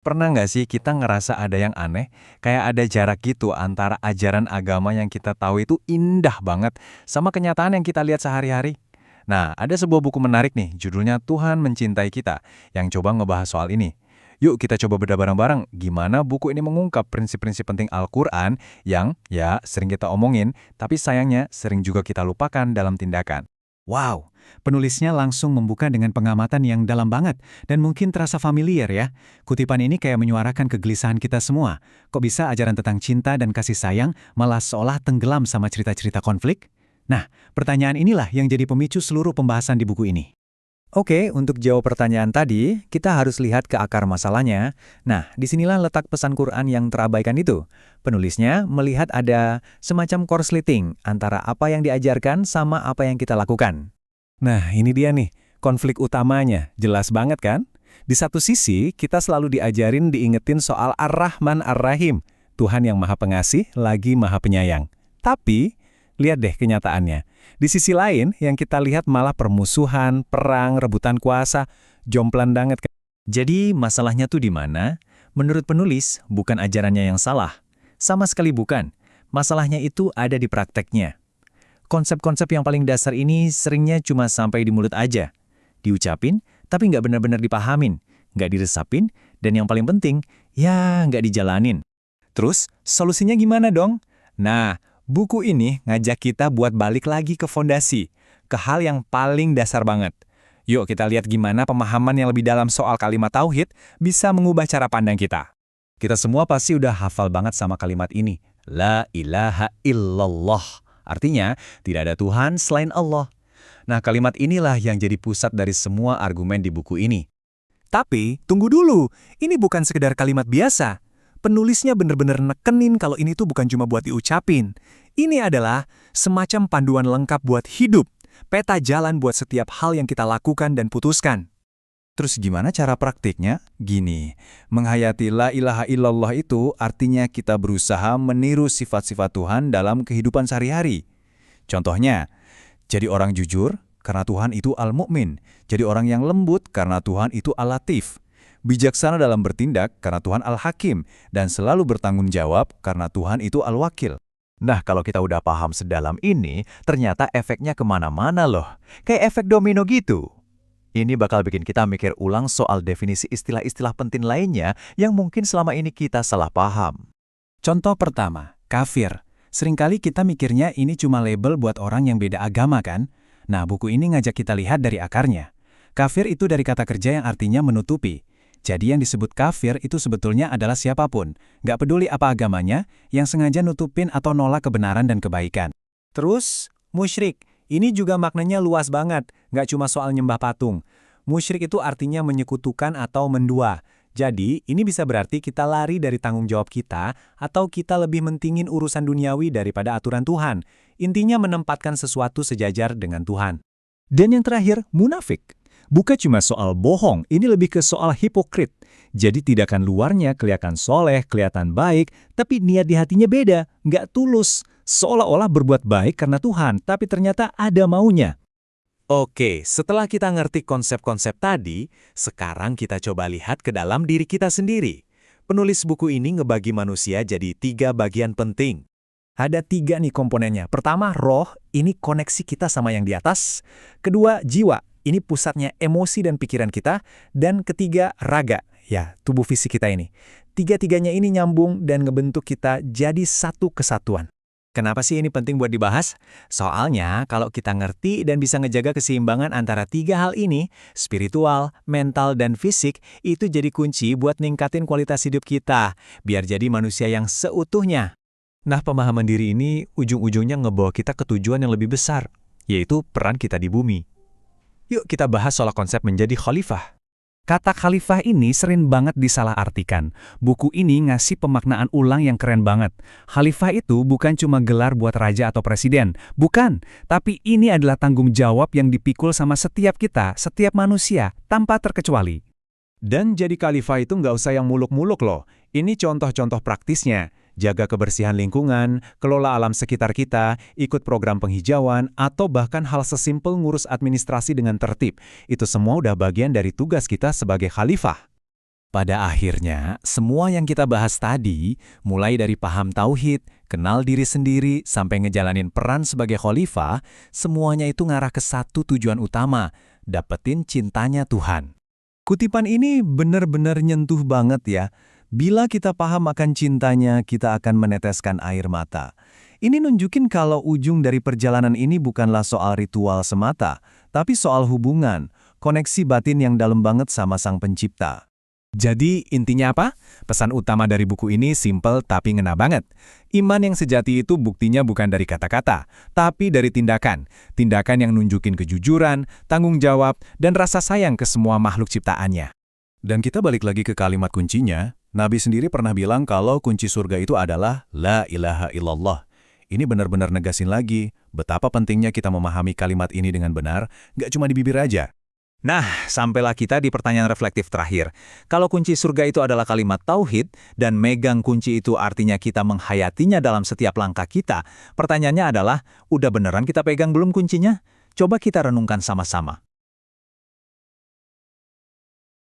Pernah nggak sih kita ngerasa ada yang aneh, kayak ada jarak gitu antara ajaran agama yang kita tahu itu indah banget sama kenyataan yang kita lihat sehari-hari? Nah, ada sebuah buku menarik nih, judulnya Tuhan Mencintai Kita, yang coba ngebahas soal ini. Yuk kita coba bedah bareng-bareng gimana buku ini mengungkap prinsip-prinsip penting Al-Quran yang, ya, sering kita omongin, tapi sayangnya sering juga kita lupakan dalam tindakan. Wow, penulisnya langsung membuka dengan pengamatan yang dalam banget dan mungkin terasa familiar ya. Kutipan ini kayak menyuarakan kegelisahan kita semua. Kok bisa ajaran tentang cinta dan kasih sayang malah seolah tenggelam sama cerita-cerita konflik? Nah, pertanyaan inilah yang jadi pemicu seluruh pembahasan di buku ini. Oke, untuk jawab pertanyaan tadi, kita harus lihat ke akar masalahnya. Nah, disinilah letak pesan Quran yang terabaikan itu. Penulisnya melihat ada semacam korsleting antara apa yang diajarkan sama apa yang kita lakukan. Nah, ini dia nih, konflik utamanya. Jelas banget kan? Di satu sisi, kita selalu diajarin diingetin soal Ar-Rahman Ar-Rahim, Tuhan yang Maha Pengasih lagi Maha Penyayang. Tapi, lihat deh kenyataannya. Di sisi lain, yang kita lihat malah permusuhan, perang, rebutan kuasa, jomplan banget kan? Jadi, masalahnya tuh di mana? Menurut penulis, bukan ajarannya yang salah. Sama sekali bukan. Masalahnya itu ada di prakteknya. Konsep-konsep yang paling dasar ini seringnya cuma sampai di mulut aja. Diucapin, tapi nggak benar-benar dipahamin, nggak diresapin, dan yang paling penting, ya nggak dijalanin. Terus, solusinya gimana dong? Nah, buku ini ngajak kita buat balik lagi ke fondasi, ke hal yang paling dasar banget. Yuk kita lihat gimana pemahaman yang lebih dalam soal kalimat tauhid bisa mengubah cara pandang kita. Kita semua pasti udah hafal banget sama kalimat ini. La ilaha illallah. Artinya, tidak ada Tuhan selain Allah. Nah, kalimat inilah yang jadi pusat dari semua argumen di buku ini. Tapi, tunggu dulu. Ini bukan sekedar kalimat biasa. Penulisnya benar-benar nekenin kalau ini tuh bukan cuma buat diucapin. Ini adalah semacam panduan lengkap buat hidup, peta jalan buat setiap hal yang kita lakukan dan putuskan. Terus gimana cara praktiknya? Gini, menghayati la ilaha illallah itu artinya kita berusaha meniru sifat-sifat Tuhan dalam kehidupan sehari-hari. Contohnya, jadi orang jujur karena Tuhan itu Al-Mu'min, jadi orang yang lembut karena Tuhan itu Al-Latif, bijaksana dalam bertindak karena Tuhan Al-Hakim, dan selalu bertanggung jawab karena Tuhan itu Al-Wakil. Nah, kalau kita udah paham sedalam ini, ternyata efeknya kemana-mana loh. Kayak efek domino gitu. Ini bakal bikin kita mikir ulang soal definisi istilah-istilah penting lainnya yang mungkin selama ini kita salah paham. Contoh pertama, kafir. Seringkali kita mikirnya ini cuma label buat orang yang beda agama kan? Nah, buku ini ngajak kita lihat dari akarnya. Kafir itu dari kata kerja yang artinya menutupi. Jadi yang disebut kafir itu sebetulnya adalah siapapun, nggak peduli apa agamanya, yang sengaja nutupin atau nolak kebenaran dan kebaikan. Terus, musyrik. Ini juga maknanya luas banget, nggak cuma soal nyembah patung. Musyrik itu artinya menyekutukan atau mendua. Jadi, ini bisa berarti kita lari dari tanggung jawab kita, atau kita lebih mentingin urusan duniawi daripada aturan Tuhan. Intinya menempatkan sesuatu sejajar dengan Tuhan. Dan yang terakhir, munafik. Bukan cuma soal bohong, ini lebih ke soal hipokrit. Jadi tindakan luarnya kelihatan soleh, kelihatan baik, tapi niat di hatinya beda, nggak tulus. Seolah-olah berbuat baik karena Tuhan, tapi ternyata ada maunya. Oke, setelah kita ngerti konsep-konsep tadi, sekarang kita coba lihat ke dalam diri kita sendiri. Penulis buku ini ngebagi manusia jadi 3 bagian penting. Ada 3 nih komponennya. Pertama, roh, ini koneksi kita sama yang di atas. Kedua, jiwa, ini pusatnya emosi dan pikiran kita. Dan ketiga, raga, ya tubuh fisik kita ini. 3-tiganya ini nyambung dan ngebentuk kita jadi satu kesatuan. Kenapa sih ini penting buat dibahas? Soalnya kalau kita ngerti dan bisa ngejaga keseimbangan antara 3 hal ini, spiritual, mental, dan fisik, itu jadi kunci buat ningkatin kualitas hidup kita, biar jadi manusia yang seutuhnya. Nah, pemahaman diri ini ujung-ujungnya ngebawa kita ke tujuan yang lebih besar, yaitu peran kita di bumi. Yuk kita bahas soal konsep menjadi khalifah. Kata khalifah ini sering banget disalahartikan. Buku ini ngasih pemaknaan ulang yang keren banget. Khalifah itu bukan cuma gelar buat raja atau presiden. Bukan, tapi ini adalah tanggung jawab yang dipikul sama setiap kita, setiap manusia, tanpa terkecuali. Dan jadi khalifah itu nggak usah yang muluk-muluk loh. Ini contoh-contoh praktisnya. Jaga kebersihan lingkungan, kelola alam sekitar kita, ikut program penghijauan, atau bahkan hal sesimpel ngurus administrasi dengan tertib. Itu semua udah bagian dari tugas kita sebagai khalifah. Pada akhirnya, semua yang kita bahas tadi, mulai dari paham tauhid, kenal diri sendiri, sampai ngejalanin peran sebagai khalifah, semuanya itu ngarah ke satu tujuan utama, dapetin cintanya Tuhan. Kutipan ini benar-benar nyentuh banget ya. Bila kita paham akan cintanya, kita akan meneteskan air mata. Ini nunjukin kalau ujung dari perjalanan ini bukanlah soal ritual semata, tapi soal hubungan, koneksi batin yang dalam banget sama Sang Pencipta. Jadi intinya apa? Pesan utama dari buku ini simpel tapi ngena banget. Iman yang sejati itu buktinya bukan dari kata-kata, tapi dari tindakan. Tindakan yang nunjukin kejujuran, tanggung jawab, dan rasa sayang ke semua makhluk ciptaannya. Dan kita balik lagi ke kalimat kuncinya, Nabi sendiri pernah bilang kalau kunci surga itu adalah La ilaha illallah. Ini benar-benar negasin lagi betapa pentingnya kita memahami kalimat ini dengan benar, nggak cuma di bibir aja. Nah, sampailah kita di pertanyaan reflektif terakhir. Kalau kunci surga itu adalah kalimat tauhid, dan megang kunci itu artinya kita menghayatinya dalam setiap langkah kita, pertanyaannya adalah, udah beneran kita pegang belum kuncinya? Coba kita renungkan sama-sama.